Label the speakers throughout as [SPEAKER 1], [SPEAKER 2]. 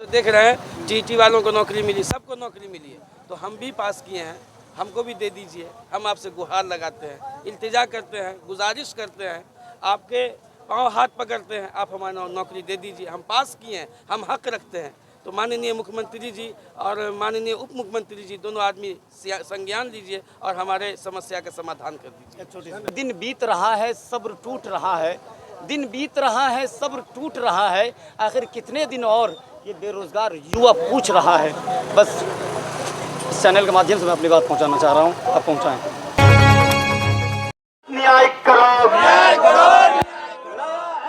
[SPEAKER 1] तो देख रहे हैं टीटी वालों को नौकरी मिली, सबको नौकरी मिली है, तो हम भी पास किए हैं, हमको भी दे दीजिए। हम आपसे गुहार लगाते हैं, इल्तिजा करते हैं, गुजारिश करते हैं, आपके पाँव हाथ पकड़ते हैं, आप हमारी नौकरी दे दीजिए। हम पास किए हैं, हम हक रखते हैं। तो माननीय मुख्यमंत्री जी और माननीय उप मुख्यमंत्री जी दोनों आदमी संज्ञान लीजिए और हमारे समस्या का समाधान कर दीजिए।
[SPEAKER 2] दिन बीत रहा है, सब्र टूट रहा है। दिन बीत रहा है, सब्र टूट रहा है। आखिर कितने दिन और ये बेरोजगार युवा पूछ रहा है। बस इस चैनल के माध्यम से मैं अपनी बात पहुंचाना चाह रहा हूं, आप पहुंचाएं। न्याय करो, न्याय करो,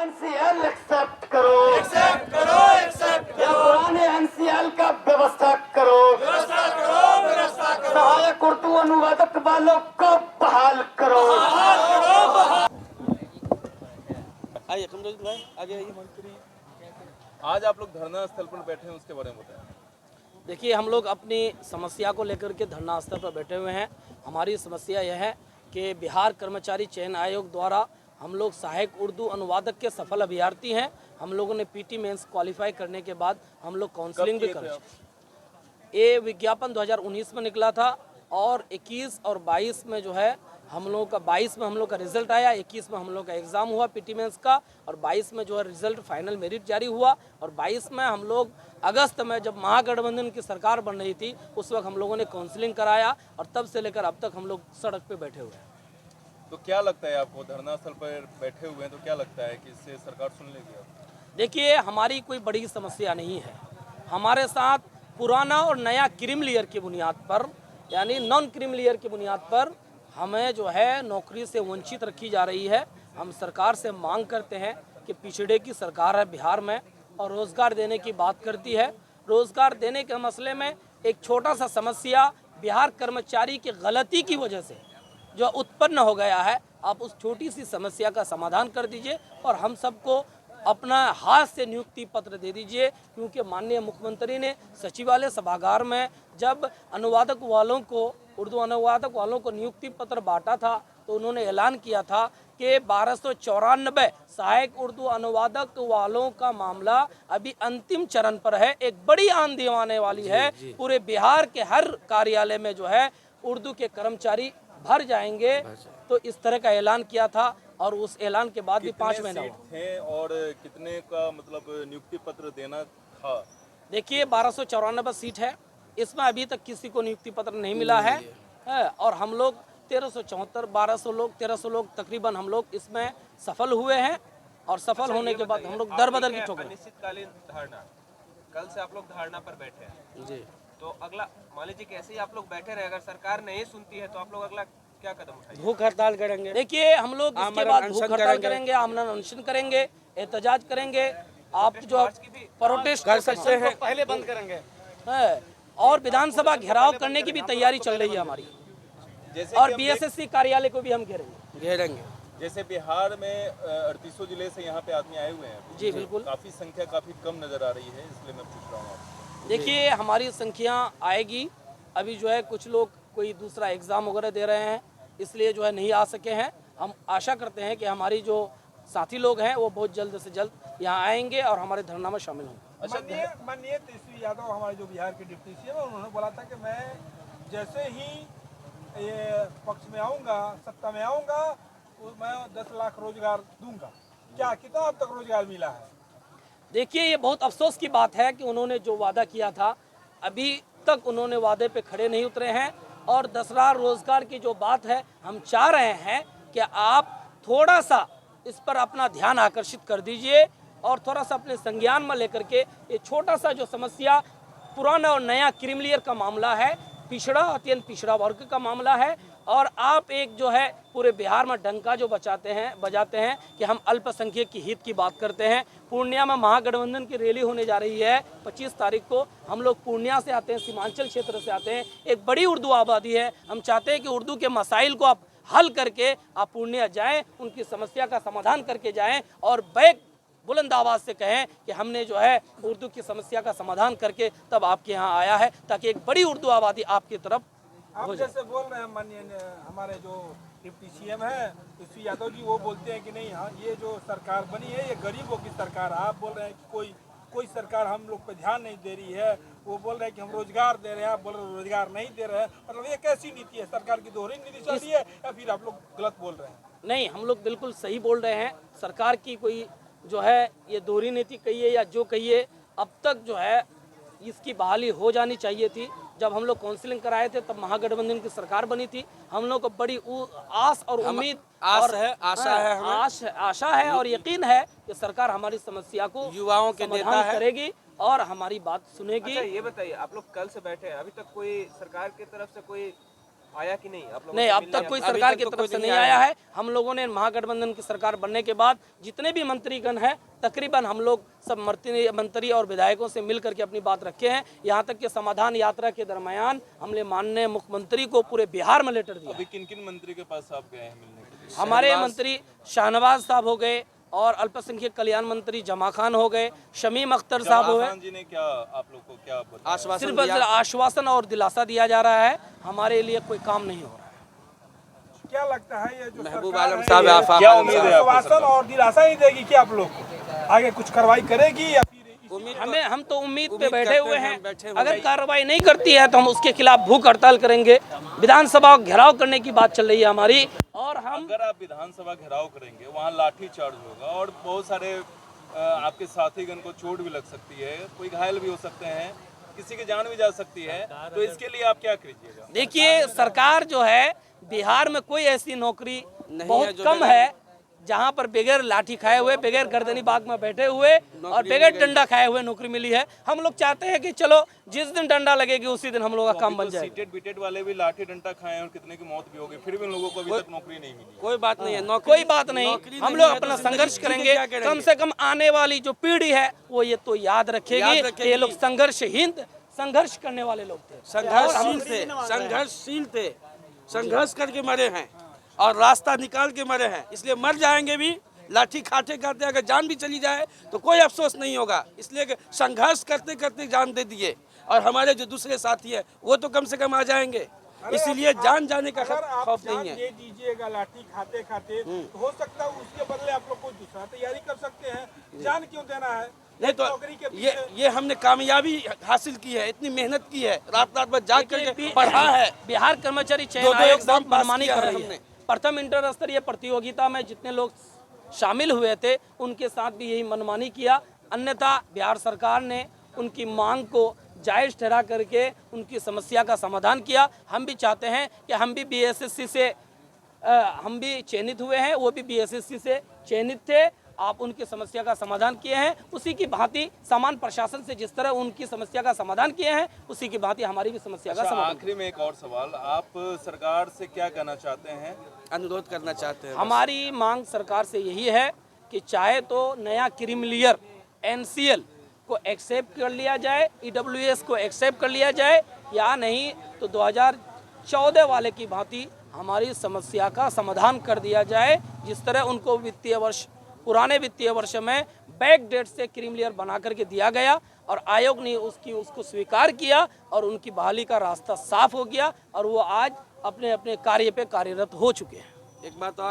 [SPEAKER 2] एनसीएल एक्सेप्ट करो, एक्सेप्ट करो, एक्सेप्ट करो, पुराने एनसीएल का व्यवस्था करो, व्यवस्था करो, व्यवस्था करो, सहायक उर्दू अनुवादक वालों को बहाल करो, बहाल करो।
[SPEAKER 1] आइए कमरोज भाई, आगे आइए।
[SPEAKER 3] आज आप लोग धरना स्थल पर बैठे हैं, उसके बारे में बताएं।
[SPEAKER 4] देखिए, हम लोग अपनी समस्या को लेकर के धरना स्थल पर बैठे हुए हैं। हमारी समस्या यह है कि बिहार कर्मचारी चयन आयोग द्वारा हम लोग सहायक उर्दू अनुवादक के सफल अभ्यर्थी हैं। हम लोगों ने पीटी मेंस क्वालिफाई करने के बाद हम लोग काउंसलिंग भी कर चुके। ये विज्ञापन 2019 में निकला था और 21 और 22 में जो है हम लोगों का 22 में हम लोग का रिजल्ट आया, 21 में हम लोग का एग्ज़ाम हुआ पीटी मेंस का, और 22 में जो है रिजल्ट फाइनल मेरिट जारी हुआ। और 22 में हम लोग अगस्त में जब महागठबंधन की सरकार बन रही थी उस वक्त हम लोगों ने काउंसलिंग कराया और तब से लेकर अब तक हम लोग सड़क पे बैठे हुए हैं।
[SPEAKER 3] तो क्या लगता है आपको, धरना स्थल पर बैठे हुए हैं तो क्या लगता है कि इससे सरकार सुन लेगी आप?
[SPEAKER 4] देखिए, हमारी कोई बड़ी समस्या नहीं है। हमारे साथ पुराना और नया क्रीम लेयर की बुनियाद पर, यानी नॉन क्रीम लेयर की बुनियाद पर हमें जो है नौकरी से वंचित रखी जा रही है। हम सरकार से मांग करते हैं कि पिछड़े की सरकार है बिहार में और रोज़गार देने की बात करती है। रोज़गार देने के मसले में एक छोटा सा समस्या बिहार कर्मचारी की गलती की वजह से जो उत्पन्न हो गया है, आप उस छोटी सी समस्या का समाधान कर दीजिए और हम सबको अपना हाथ से नियुक्ति पत्र दे दीजिए। क्योंकि माननीय मुख्यमंत्री ने सचिवालय सभागार में जब अनुवादक वालों को, उर्दू अनुवादक वालों को नियुक्ति पत्र बांटा था तो उन्होंने ऐलान किया था कि 1294 सहायक उर्दू अनुवादक वालों का मामला अभी अंतिम चरण पर है। एक बड़ी आंधी आने वाली है, पूरे बिहार के हर कार्यालय में जो है उर्दू के कर्मचारी भर जाएंगे। तो इस तरह का ऐलान किया था और उस ऐलान के बाद भी 5 महीना
[SPEAKER 3] सीट थे और कितने का मतलब नियुक्ति पत्र देना था?
[SPEAKER 4] देखिए, 1294 सीट है, इसमें अभी तक किसी को नियुक्ति पत्र नहीं मिला है। और हम लोग 1374 1200 लोग 1300 लोग तकरीबन हम लोग इसमें सफल हुए हैं। और सफल होने के बाद हम लोग दर बदर की ठोकर।
[SPEAKER 5] अनिश्चितकालीन धारणा, कल से आप लोग धारणा पर बैठे हैं
[SPEAKER 1] जी,
[SPEAKER 5] तो अगला मान लीजिए कि ऐसे ही आप लोग बैठे रहे, अगर सरकार नहीं सुनती है तो आप लोग अगला क्या कदम उठाएंगे?
[SPEAKER 1] भूख हड़ताल करेंगे।
[SPEAKER 4] देखिए, हम लोग इसके बाद भूख हड़ताल करेंगे, आमरण अनशन करेंगे, एहतजाज करेंगे। आप जो प्रोटेस्ट
[SPEAKER 1] कर सकते हैं,
[SPEAKER 2] पहले बंद करेंगे
[SPEAKER 4] है और विधानसभा घेराव करने की भी तैयारी चल रही है हमारी।
[SPEAKER 3] जैसे
[SPEAKER 4] और
[SPEAKER 3] कि हम
[SPEAKER 4] बीएसएससी कार्यालय को भी हम घेरेंगे।
[SPEAKER 3] जैसे बिहार में 38 जिले से यहाँ पे आदमी आए हुए हैं।
[SPEAKER 4] जी बिल्कुल।
[SPEAKER 3] काफी संख्या काफी कम नजर आ रही है, इसलिए मैं पूछ रहा हूँ आपसे।
[SPEAKER 4] देखिए, हमारी संख्या आएगी। अभी जो है कुछ लोग कोई दूसरा एग्ज़ाम वगैरह दे रहे हैं, इसलिए जो है नहीं आ सके हैं। हम आशा करते हैं कि हमारी जो साथी लोग हैं वो बहुत जल्द से जल्द यहाँ आएंगे और हमारे धरना में शामिल होंगे।
[SPEAKER 6] माननीय तेजस्वी यादव हमारे जो बिहार के डिप्टी सीएम है, उन्होंने बोला था कि मैं जैसे ही ये पक्ष में आऊँगा, सत्ता में आऊँगा, मैं 10 लाख रोजगार दूंगा। क्या कितना अब तक रोजगार मिला है?
[SPEAKER 4] देखिए, ये बहुत अफसोस की बात है कि उन्होंने जो वादा किया था अभी तक उन्होंने वादे पे खड़े नहीं उतरे हैं। और 10 लाख रोजगार की जो बात है, हम चाह रहे हैं कि आप थोड़ा सा इस पर अपना ध्यान आकर्षित कर दीजिए और थोड़ा सा अपने संज्ञान में लेकर के ये छोटा सा जो समस्या पुराना और नया क्रीम लेयर का मामला है, पिछड़ा अत्यंत पिछड़ा वर्ग का मामला है। और आप एक जो है पूरे बिहार में डंका जो बजाते हैं कि हम अल्पसंख्यक की हित की बात करते हैं। पूर्णिया में महागठबंधन की रैली होने जा रही है 25 तारीख को। हम लोग पूर्णिया से आते हैं, सीमांचल क्षेत्र से आते हैं, एक बड़ी उर्दू आबादी है। हम चाहते हैं कि उर्दू के मसाइल को आप हल करके आप पूर्णिया जाएं, उनकी समस्या का समाधान करके जाएं और बैक बुलंद आवाज़ से कहें कि हमने जो है उर्दू की समस्या का समाधान करके तब आपके यहाँ आया है, ताकि एक बड़ी उर्दू आबादी आपकी तरफ
[SPEAKER 6] आप जैसे बोल रहे हैं माननीय हमारे जो डिप्टी सीएम है तेजस्वी यादव जी, वो बोलते हैं कि नहीं, हाँ ये जो सरकार बनी है ये गरीबों की सरकार है। आप बोल रहे हैं कि कोई कोई सरकार हम लोग पे ध्यान नहीं दे रही है। वो बोल रहे हैं कि हम रोजगार दे रहे हैं, आप बोल रहे हैं रोजगार नहीं दे रहे हैं। मतलब ये कैसी नीति है? सरकार की दोहरी नीति चल रही है या फिर आप लोग गलत बोल रहे हैं?
[SPEAKER 4] नहीं, हम लोग बिल्कुल सही बोल रहे हैं। सरकार की कोई जो है ये दोहरी नीति कहिए या जो कहिए, अब तक जो है इसकी बहाली हो जानी चाहिए थी। जब हम लोग काउंसलिंग कराए थे तब महागठबंधन की सरकार बनी थी। हम लोग को बड़ी आस और उम्मीद
[SPEAKER 1] आस है, आशा है हमें।
[SPEAKER 4] आशा है और यकीन है कि सरकार हमारी समस्या को
[SPEAKER 1] युवाओं के
[SPEAKER 4] समाधान
[SPEAKER 1] नेता है।
[SPEAKER 4] करेगी और हमारी बात सुनेगी।
[SPEAKER 5] अच्छा ये बताइए, आप लोग कल से बैठे हैं, अभी तक कोई सरकार की तरफ से कोई आया कि नहीं? आप लोगों
[SPEAKER 4] नहीं,
[SPEAKER 5] से
[SPEAKER 4] अब
[SPEAKER 5] मिलने
[SPEAKER 4] तक कोई
[SPEAKER 5] या-
[SPEAKER 4] सरकार
[SPEAKER 1] तक
[SPEAKER 4] की
[SPEAKER 1] तो
[SPEAKER 4] तरफ
[SPEAKER 1] कोई
[SPEAKER 4] से
[SPEAKER 1] नहीं
[SPEAKER 4] नहीं
[SPEAKER 1] आया
[SPEAKER 4] आया है। हम लोगों ने महागठबंधन की सरकार बनने के बाद जितने भी मंत्रीगण हैं तकरीबन हम लोग सब मंत्री और विधायकों से मिल करके अपनी बात रखे हैं। यहाँ तक कि समाधान यात्रा के दरमियान हमने माननीय मुख्यमंत्री को पूरे बिहार में लेटर दिया।
[SPEAKER 3] अभी किन किन मंत्री के पास आप गए हैं मिलने के लिए?
[SPEAKER 4] हमारे मंत्री शाहनवाज साहब हो गए और अल्पसंख्यक कल्याण मंत्री जमा खान हो गए, शमीम अख्तर साहब हो गए।
[SPEAKER 3] खान जी ने क्या आप लोग को क्या बताया?
[SPEAKER 1] आश्वासन
[SPEAKER 4] सिर्फ
[SPEAKER 1] दिया।
[SPEAKER 4] आश्वासन और दिलासा दिया जा रहा है, हमारे लिए कोई काम नहीं हो रहा है।
[SPEAKER 6] क्या लगता है ये जो
[SPEAKER 1] महबूब
[SPEAKER 6] सरकार
[SPEAKER 1] आलम
[SPEAKER 6] है,
[SPEAKER 1] साहब
[SPEAKER 6] ये
[SPEAKER 1] आफाक
[SPEAKER 3] क्या उम्मीद है आपको?
[SPEAKER 6] आश्वासन और दिलासा ही देगी कि आप लोग को आगे कुछ कार्रवाई करेगी या फिर
[SPEAKER 1] उम्मीद
[SPEAKER 4] हम तो उम्मीद पे
[SPEAKER 1] उम्मीद
[SPEAKER 4] बैठे
[SPEAKER 1] करते
[SPEAKER 4] हुए
[SPEAKER 1] हैं,
[SPEAKER 4] हैं।
[SPEAKER 1] बैठे हुए
[SPEAKER 4] अगर
[SPEAKER 1] हैं।
[SPEAKER 4] कार्रवाई नहीं करती है तो हम उसके खिलाफ भूख हड़ताल करेंगे। विधानसभा घेराव करने की बात चल रही है हमारी। और हम
[SPEAKER 3] अगर आप विधानसभा घेराव करेंगे वहाँ लाठी चार्ज होगा और बहुत सारे आपके साथीगण को चोट भी लग सकती है, कोई घायल भी हो सकते हैं, किसी की जान भी जा सकती है, तो इसके लिए आप क्या कीजिएगा?
[SPEAKER 4] देखिए, सरकार जो है बिहार में कोई ऐसी नौकरी
[SPEAKER 1] नहीं है
[SPEAKER 4] बहुत
[SPEAKER 1] जो
[SPEAKER 4] कम है जहां पर बगैर लाठी खाए हुए, बगैर गर्दनी बाग में बैठे हुए और बगैर डंडा खाए हुए नौकरी मिली है। हम लोग चाहते हैं कि चलो जिस दिन डंडा लगेगी उसी दिन हम लोग का काम बन जाए।
[SPEAKER 3] सीटेड बीटेड वाले भी लाठी डंडा खाए हैं और कितने की मौत भी होगी, फिर भी उन लोगों को अभी तक नौकरी नहीं मिली।
[SPEAKER 1] कोई बात नहीं है, नौकरी
[SPEAKER 4] कोई बात नहीं,
[SPEAKER 1] नौकरी
[SPEAKER 4] हम
[SPEAKER 1] नहीं
[SPEAKER 4] लोग
[SPEAKER 1] है तो
[SPEAKER 4] अपना
[SPEAKER 1] जिंदगी
[SPEAKER 4] संघर्ष
[SPEAKER 1] जी के
[SPEAKER 4] करेंगे।
[SPEAKER 1] क्या करेंगे?
[SPEAKER 4] कम से कम आने वाली जो पीढ़ी है वो ये तो याद रखेगी कि ये लोग संघर्ष करने वाले लोग थे।
[SPEAKER 1] संघर्षशील थे, संघर्ष करके मरे हैं और रास्ता निकाल के मरे हैं। इसलिए मर जाएंगे भी लाठी खाते खाते, अगर जान भी चली जाए तो कोई अफसोस नहीं होगा। इसलिए कि संघर्ष करते करते जान दे दिए और हमारे जो दूसरे साथी हैं वो तो कम से कम आ जाएंगे। इसीलिए जान जाने का
[SPEAKER 6] अगर आप
[SPEAKER 1] खौफ
[SPEAKER 6] जान
[SPEAKER 1] नहीं है।
[SPEAKER 6] दे दीजिएगा लाठी खाते खाते, तो हो सकता है उसके बदले आप लोग कोई दूसरा तैयारी कर सकते हैं। जान क्यों देना है?
[SPEAKER 1] नहीं तो
[SPEAKER 6] नौकरी के
[SPEAKER 1] ये हमने कामयाबी हासिल की है, इतनी मेहनत की है, रात रात भर जाग करके पढ़ा है।
[SPEAKER 4] बिहार कर्मचारी चयन
[SPEAKER 1] दो
[SPEAKER 4] आयोग
[SPEAKER 1] एग्जाम
[SPEAKER 4] बहुत
[SPEAKER 1] पास
[SPEAKER 4] मनमानी
[SPEAKER 1] किया
[SPEAKER 4] कर
[SPEAKER 1] है
[SPEAKER 4] रही है।
[SPEAKER 1] हमने।
[SPEAKER 4] प्रथम इंटर स्तरीय प्रतियोगिता में जितने लोग शामिल हुए थे उनके साथ भी यही मनमानी किया। अन्यथा बिहार सरकार ने उनकी मांग को जायज ठहरा करके उनकी समस्या का समाधान किया। हम भी चाहते हैं कि हम भी बीएसएससी से हम भी चयनित हुए हैं, वो भी बीएसएससी से चयनित थे। आप उनकी समस्या का समाधान किए हैं, उसी की भांति समान प्रशासन से जिस तरह उनकी समस्या का समाधान किए हैं उसी की भांति हमारी भी समस्या का समाधान।
[SPEAKER 3] आखिरी में एक और सवाल, आप सरकार से क्या कहना चाहते हैं?
[SPEAKER 1] अनुरोध करना चाहते हैं।
[SPEAKER 4] हमारी मांग सरकार से यही है कि चाहे तो नया क्रीमिलियर एनसीएल को एक्सेप्ट कर लिया जाए, ईडब्ल्यूएस को एक्सेप्ट कर लिया जाए, या नहीं तो 2014 वाले की भांति हमारी समस्या का समाधान कर दिया जाए। जिस तरह उनको पुराने वित्तीय वर्ष में बैक डेट से क्रीमिलियर बना करके दिया गया और आयोग ने उसको स्वीकार किया और उनकी बहाली का रास्ता साफ हो गया और वो आज अपने अपने कार्य पे कार्यरत हो चुके हैं।
[SPEAKER 1] एक बात और